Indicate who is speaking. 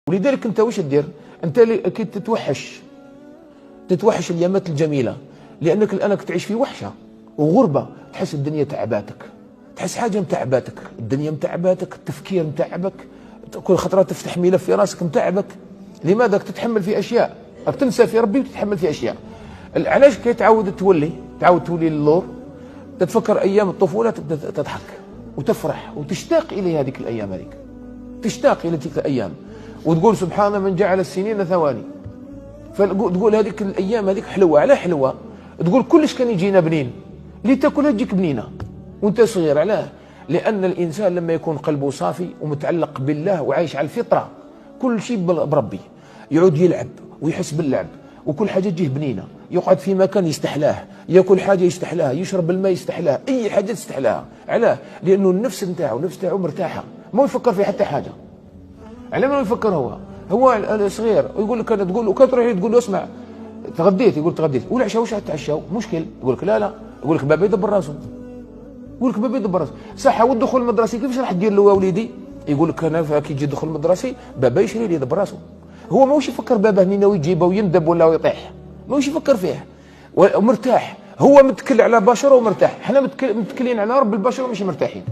Speaker 1: ولذلك انت واش دير؟ انت كي تتوحش الايامات الجميله، لانك الان تعيش في وحشه وغربه، تحس الدنيا تعباتك، تحس حاجه متعباتك، الدنيا متعباتك، التفكير متعبك، كل خطره تفتح ملف في راسك متعبك. لماذا؟ تتحمل في اشياء، تنسى في ربي وتتحمل في اشياء. علاش؟ كي تعود تولي للور، تتفكر ايام الطفوله، تبدا تضحك وتفرح وتشتاق الى هذيك الايام، هذيك تشتاق الى تلك الايام وتقول سبحان من جعل السنين ثواني. فتقول هذيك الايام هذيك حلوه. علاه حلوه؟ تقول كلش كان يجينا بنين، اللي تاكلها تجيك بنينه وانت صغير. علاه؟ لان الانسان لما يكون قلبه صافي ومتعلق بالله وعايش على الفطره، كل شيء بربي، يعود يلعب ويحس باللعب، وكل حاجه تجيه بنينه، يقعد في مكان يستحلاه، ياكل حاجه يستحلاها، يشرب الماء يستحلاه، اي حاجه تستحلاها. علاه؟ لانه النفس نتاعو مرتاحه، ما يفكر في حتى حاجه. على ما يفكر هو صغير، ويقول لك، تقول له كان تروح تقول له اسمع تغديت، يقول تغديت، والعشاء واش تعشاو؟ مشكل، يقول لك لا، يقول لك بابا يدبر راسه، صح. والدخول المدرسي كيفاش راح دير له وليدي؟ يقول لك انا كي يجي الدخول المدرسي بابا يشري لي يدبر راسه. هو ماهوش يفكر بابا هنا ويجيبه ويندب ولا يطيح، ماهوش يفكر فيه، ومرتاح. هو متكل على بشره ومرتاح، احنا متكلين على رب البشر ومش مرتاحين.